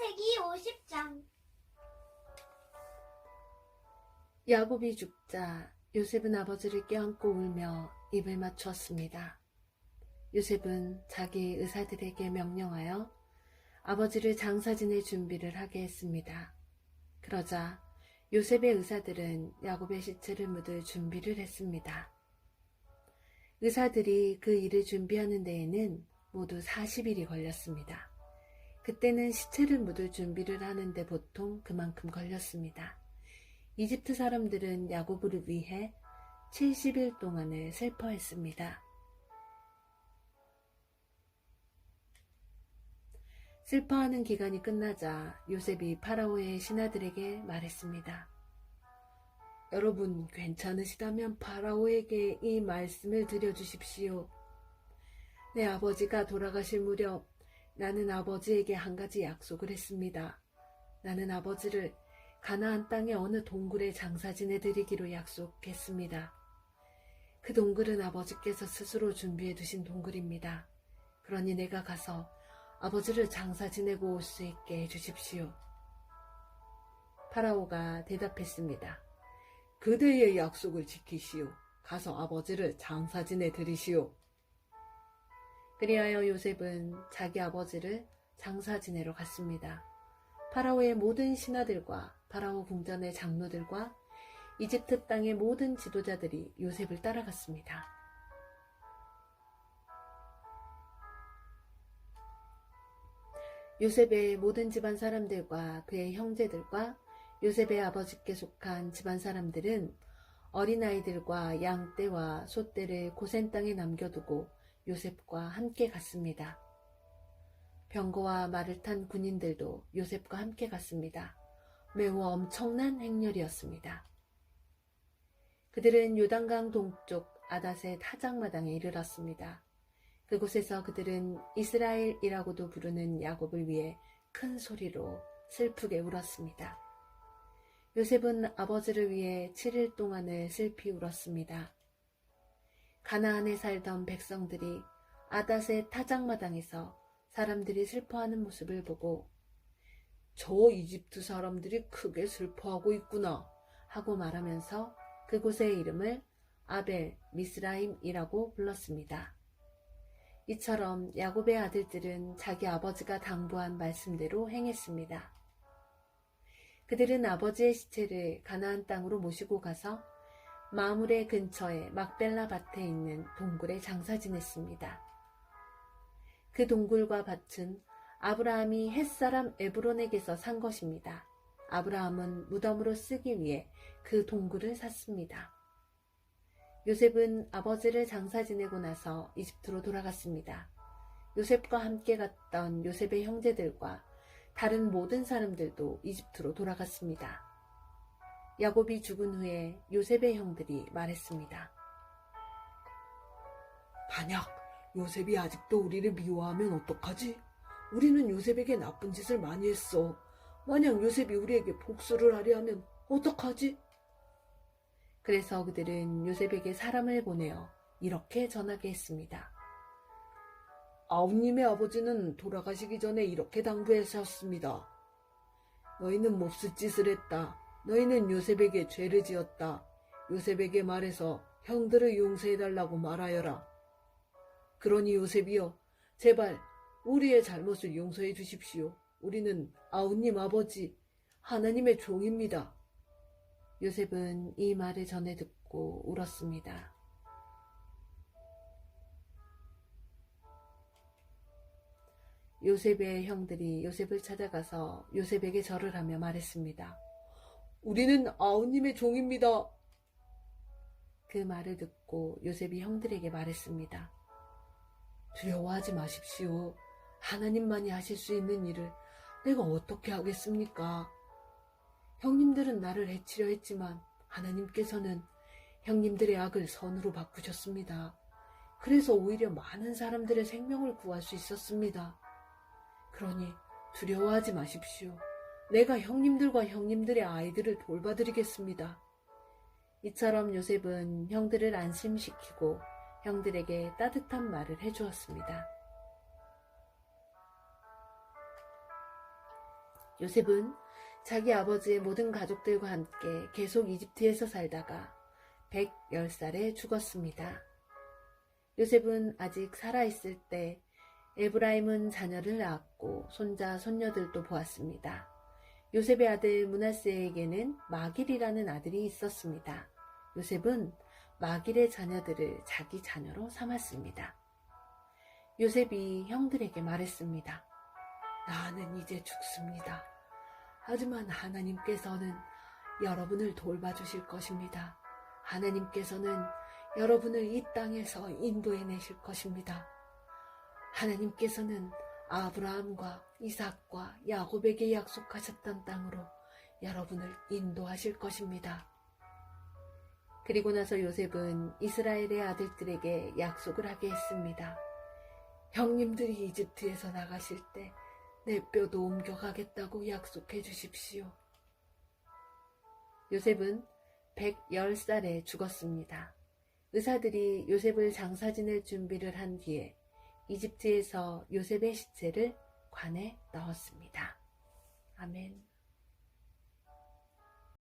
창세기 50장. 야곱이 죽자 요셉은 아버지를 껴안고 울며 입을 맞추었습니다. 요셉은 자기 의사들에게 명령하여 아버지를 장사 지낼 준비를 하게 했습니다. 그러자 요셉의 의사들은 야곱의 시체를 묻을 준비를 했습니다. 의사들이 그 일을 준비하는 데에는 모두 40일이 걸렸습니다. 그때는 시체를 묻을 준비를 하는데 보통 그만큼 걸렸습니다. 이집트 사람들은 야곱을 위해 70일 동안을 슬퍼했습니다. 슬퍼하는 기간이 끝나자 요셉이 파라오의 신하들에게 말했습니다. 여러분 괜찮으시다면 파라오에게 이 말씀을 드려주십시오. 내 아버지가 돌아가실 무렵 나는 아버지에게 한 가지 약속을 했습니다. 나는 아버지를 가나안 땅의 어느 동굴에 장사 지내드리기로 약속했습니다. 그 동굴은 아버지께서 스스로 준비해 두신 동굴입니다. 그러니 내가 가서 아버지를 장사 지내고 올 수 있게 해주십시오. 파라오가 대답했습니다. 그대의 약속을 지키시오. 가서 아버지를 장사 지내드리시오. 그리하여 요셉은 자기 아버지를 장사 지내러 갔습니다. 파라오의 모든 신하들과 파라오 궁전의 장로들과 이집트 땅의 모든 지도자들이 요셉을 따라갔습니다. 요셉의 모든 집안 사람들과 그의 형제들과 요셉의 아버지께 속한 집안 사람들은 어린아이들과 양떼와 소떼를 고센 땅에 남겨두고 요셉과 함께 갔습니다. 병거와 말을 탄 군인들도 요셉과 함께 갔습니다. 매우 엄청난 행렬이었습니다. 그들은 요단강 동쪽 아닷의 타작마당에 이르렀습니다. 그곳에서 그들은 이스라엘이라고도 부르는 야곱을 위해 큰 소리로 슬프게 울었습니다. 요셉은 아버지를 위해 7일 동안을 슬피 울었습니다. 가나안에 살던 백성들이 아닷의 타작마당에서 사람들이 슬퍼하는 모습을 보고 저 이집트 사람들이 크게 슬퍼하고 있구나 하고 말하면서 그곳의 이름을 아벨 미스라임이라고 불렀습니다. 이처럼 야곱의 아들들은 자기 아버지가 당부한 말씀대로 행했습니다. 그들은 아버지의 시체를 가나안 땅으로 모시고 가서 마므레 근처의 막벨라 밭에 있는 동굴에 장사 지냈습니다. 그 동굴과 밭은 아브라함이 햇사람 에브론에게서 산 것입니다. 아브라함은 무덤으로 쓰기 위해 그 동굴을 샀습니다. 요셉은 아버지를 장사 지내고 나서 이집트로 돌아갔습니다. 요셉과 함께 갔던 요셉의 형제들과 다른 모든 사람들도 이집트로 돌아갔습니다. 야곱이 죽은 후에 요셉의 형들이 말했습니다. 만약 요셉이 아직도 우리를 미워하면 어떡하지? 우리는 요셉에게 나쁜 짓을 많이 했어. 만약 요셉이 우리에게 복수를 하려 하면 어떡하지? 그래서 그들은 요셉에게 사람을 보내어 이렇게 전하게 했습니다. 아우님의 아버지는 돌아가시기 전에 이렇게 당부하셨습니다. 너희는 몹쓸 짓을 했다. 너희는 요셉에게 죄를 지었다. 요셉에게 말해서 형들을 용서해달라고 말하여라. 그러니 요셉이여, 제발 우리의 잘못을 용서해 주십시오. 우리는 아우님 아버지 하나님의 종입니다. 요셉은 이 말을 전해 듣고 울었습니다. 요셉의 형들이 요셉을 찾아가서 요셉에게 절을 하며 말했습니다. 우리는 아우님의 종입니다. 그 말을 듣고 요셉이 형들에게 말했습니다. 두려워하지 마십시오. 하나님만이 하실 수 있는 일을 내가 어떻게 하겠습니까? 형님들은 나를 해치려 했지만 하나님께서는 형님들의 악을 선으로 바꾸셨습니다. 그래서 오히려 많은 사람들의 생명을 구할 수 있었습니다. 그러니 두려워하지 마십시오. 내가 형님들과 형님들의 아이들을 돌봐드리겠습니다. 이처럼 요셉은 형들을 안심시키고 형들에게 따뜻한 말을 해주었습니다. 요셉은 자기 아버지의 모든 가족들과 함께 계속 이집트에서 살다가 110살에 죽었습니다. 요셉은 아직 살아있을 때 에브라임은 자녀를 낳았고 손자, 손녀들도 보았습니다. 요셉의 아들 므낫세에게는 마길이라는 아들이 있었습니다. 요셉은 마길의 자녀들을 자기 자녀로 삼았습니다. 요셉이 형들에게 말했습니다. 나는 이제 죽습니다. 하지만 하나님께서는 여러분을 돌봐주실 것입니다. 하나님께서는 여러분을 이 땅에서 인도해내실 것입니다. 하나님께서는 아브라함과 이삭과 야곱에게 약속하셨던 땅으로 여러분을 인도하실 것입니다. 그리고 나서 요셉은 이스라엘의 아들들에게 약속을 하게 했습니다. 형님들이 이집트에서 나가실 때 내 뼈도 옮겨가겠다고 약속해 주십시오. 요셉은 110살에 죽었습니다. 의사들이 요셉을 장사 지낼 준비를 한 뒤에 이집트에서 요셉의 시체를 관에 넣었습니다. 아멘.